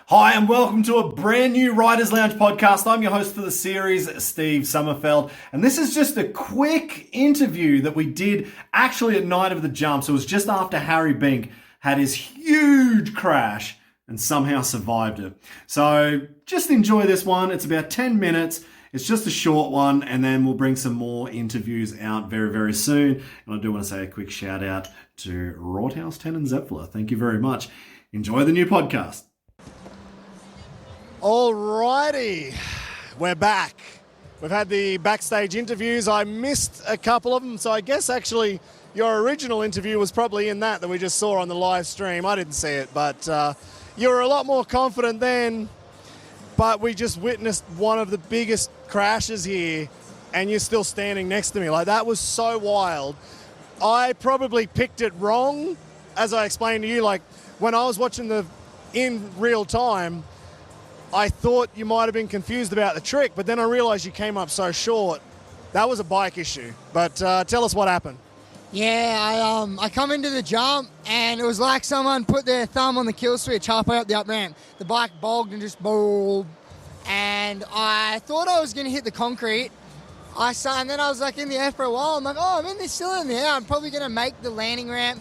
Hi, and welcome to a brand new Writers Lounge podcast. I'm your host for the series, Steve Sommerfeld, and this is just a quick interview that we did actually at night of the jumps. It was just after Harry Bink had his huge crash and somehow survived it. So just enjoy this one. It's about 10 minutes. It's just a short one, and then we'll bring some more interviews out very, very soon. And I do want to say a quick shout out to Rothaus Tannenzaepfle. Thank you very much. Enjoy the new podcast. Alrighty, we're back. We've had the backstage interviews. I missed a couple of them, so I guess actually your original interview was probably in that we just saw on the live stream. I didn't see it, but you were a lot more confident then. But we just witnessed one of the biggest crashes here, and you're still standing next to me. Like, that was so wild. I probably picked it wrong, as I explained to you. Like, when I was watching in real time, I thought you might have been confused about the trick, but then I realized you came up so short. That was a bike issue. But tell us what happened. Yeah, I come into the jump, and it was like someone put their thumb on the kill switch halfway up the up ramp. The bike bogged and just boom. And I thought I was going to hit the concrete. And then I was like in the air for a while. I'm like, still in the air. I'm probably going to make the landing ramp.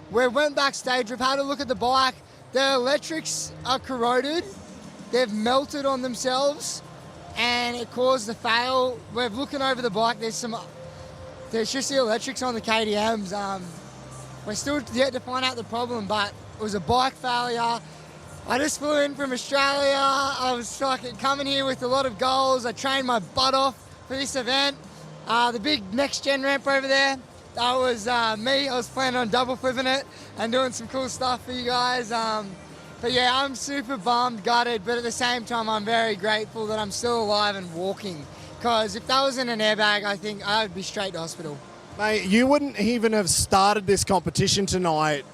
We went backstage. We've had a look at the bike. The electrics are corroded. They've melted on themselves, and it caused the fail. We're looking over the bike. There's just the electrics on the KTMs. We're still yet to find out the problem, but it was a bike failure. I just flew in from Australia. I was coming here with a lot of goals. I trained my butt off for this event. The big next gen ramp over there, that was me. I was planning on double flipping it and doing some cool stuff for you guys. But yeah, I'm super bummed, gutted, but at the same time, I'm very grateful that I'm still alive and walking. Because if that was in an airbag, I think I would be straight to hospital. Mate, you wouldn't even have started this competition tonight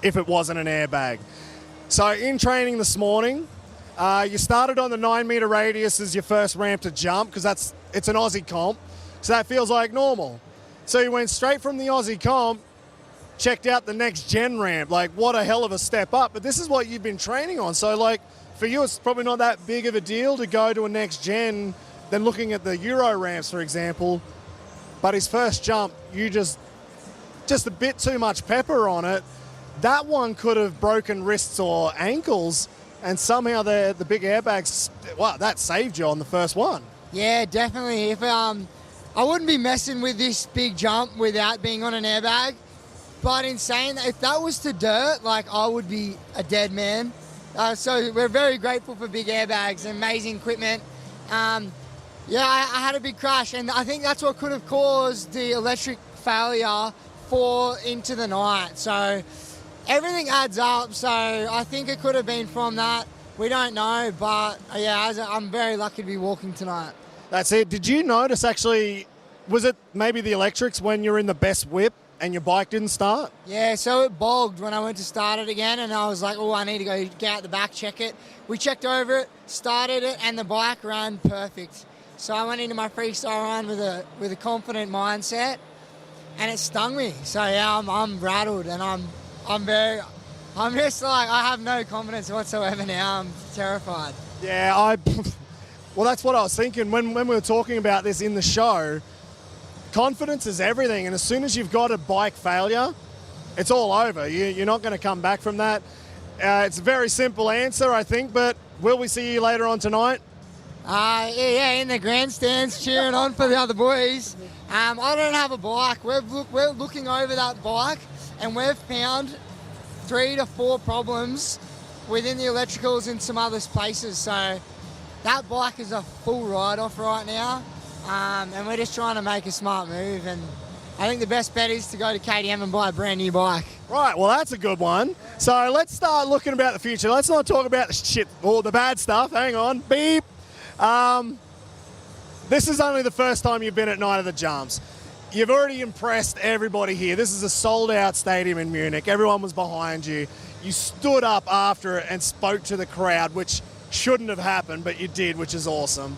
if it wasn't an airbag. So in training this morning, you started on the 9-meter radius as your first ramp to jump, because it's an Aussie comp, so that feels like normal. So you went straight from the Aussie comp, checked out the next gen ramp. Like, what a hell of a step up. But this is what you've been training on. So, like, for you, it's probably not that big of a deal to go to a next gen than looking at the Euro ramps, for example. But his first jump, you just a bit too much pepper on it. That one could have broken wrists or ankles, and somehow the big airbags, that saved you on the first one. Yeah, definitely. If I wouldn't be messing with this big jump without being on an airbag. But in saying that, if that was to dirt, I would be a dead man. So we're very grateful for big airbags and amazing equipment. I had a big crash, and I think that's what could have caused the electric failure into the night. So everything adds up. So I think it could have been from that. We don't know, but I'm very lucky to be walking tonight. That's it. Did you notice, actually, was it maybe the electrics when you're in the best whip and your bike didn't start? Yeah, so it bogged when I went to start it again, and I was like, I need to go get out the back, check it. We checked over it, started it, and the bike ran perfect. So I went into my freestyle run with a confident mindset, and it stung me. So yeah, I'm rattled, and I'm just like, I have no confidence whatsoever now. I'm terrified. Yeah, well, that's what I was thinking when we were talking about this in the show. Confidence is everything, and as soon as you've got a bike failure, it's all over. You're not going to come back from that. It's a very simple answer, I think, but will we see you later on tonight? In the grandstands cheering on for the other boys. I don't have a bike. We're looking over that bike, and we've found 3 to 4 problems within the electricals in some other places. So that bike is a full write-off right now. And we're just trying to make a smart move, and I think the best bet is to go to KTM and buy a brand new bike. Right, well, that's a good one. So let's start looking about the future. Let's not talk about the shit or the bad stuff. Hang on. Beep. This is only the first time you've been at Night of the Jumps. You've already impressed everybody here. This is a sold-out stadium in Munich. Everyone was behind you. You stood up after it and spoke to the crowd, which shouldn't have happened, but you did, which is awesome.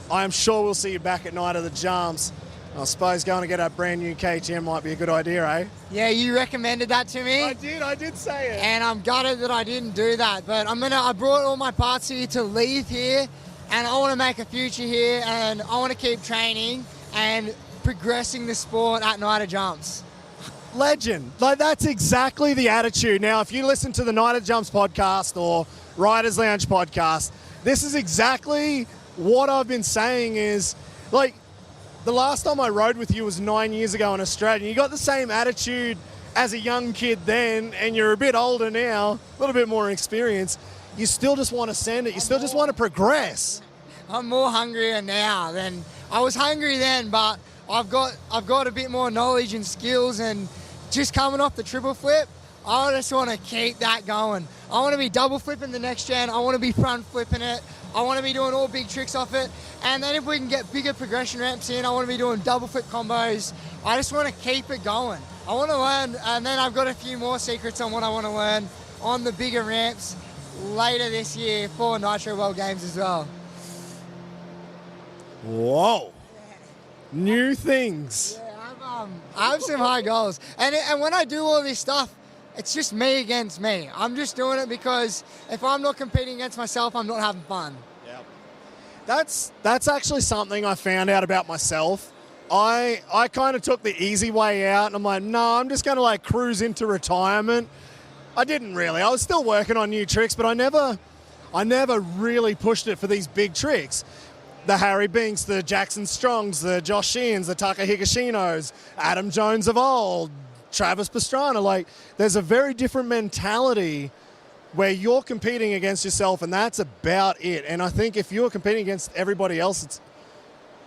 I am sure we'll see you back at Night of the Jumps. I suppose going to get a brand new KTM might be a good idea, eh? Yeah, you recommended that to me. I did say it. And I'm gutted that I didn't do that. But I brought all my parts here to leave here, and I want to make a future here, and I want to keep training and progressing the sport at Night of Jumps. Legend. Like, that's exactly the attitude. Now, if you listen to the Night of Jumps podcast or Riders Lounge podcast, this is exactly what I've been saying is, like, the last time I rode with you was 9 years ago in Australia. You got the same attitude as a young kid then, and you're a bit older now, a little bit more experience. You still just want to send it. You still just want to progress. I'm more hungrier now than I was hungry then, but I've got a bit more knowledge and skills, and just coming off the triple flip, I just want to keep that going. I want to be double flipping the next gen. I want to be front flipping it. I want to be doing all big tricks off it. And then if we can get bigger progression ramps in, I want to be doing double flip combos. I just want to keep it going. I want to learn, and then I've got a few more secrets on what I want to learn on the bigger ramps later this year for Nitro World Games as well. Whoa. New things. Yeah, I have some high goals. And when I do all this stuff, it's just me against me. I'm just doing it because if I'm not competing against myself, I'm not having fun. Yep. That's actually something I found out about myself. I kind of took the easy way out, and I'm like, no, I'm just going to like cruise into retirement. I didn't really. I was still working on new tricks, but I never really pushed it for these big tricks. The Harry Binks, the Jackson Strongs, the Josh Sheehan's, the Taka Higashinos, Adam Jones of old, Travis Pastrana. Like, there's a very different mentality where you're competing against yourself, and that's about it. And I think if you're competing against everybody else, it's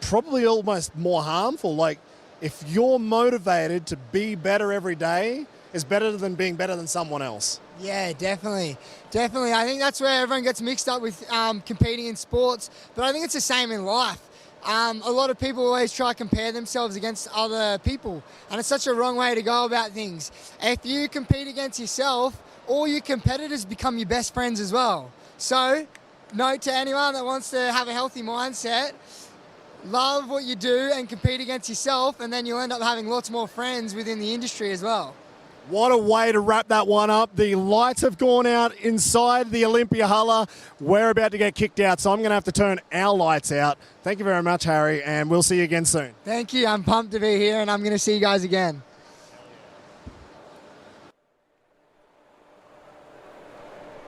probably almost more harmful. Like, if you're motivated to be better every day, is better than being better than someone else. Yeah, definitely. Definitely. I think that's where everyone gets mixed up with competing in sports, but I think it's the same in life. A lot of people always try to compare themselves against other people, and it's such a wrong way to go about things. If you compete against yourself, all your competitors become your best friends as well. So, note to anyone that wants to have a healthy mindset, love what you do and compete against yourself, and then you'll end up having lots more friends within the industry as well. What a way to wrap that one up. The lights have gone out inside the Olympia Hulla. We're about to get kicked out, so I'm going to have to turn our lights out. Thank you very much, Harry, and we'll see you again soon. Thank you. I'm pumped to be here, and I'm going to see you guys again.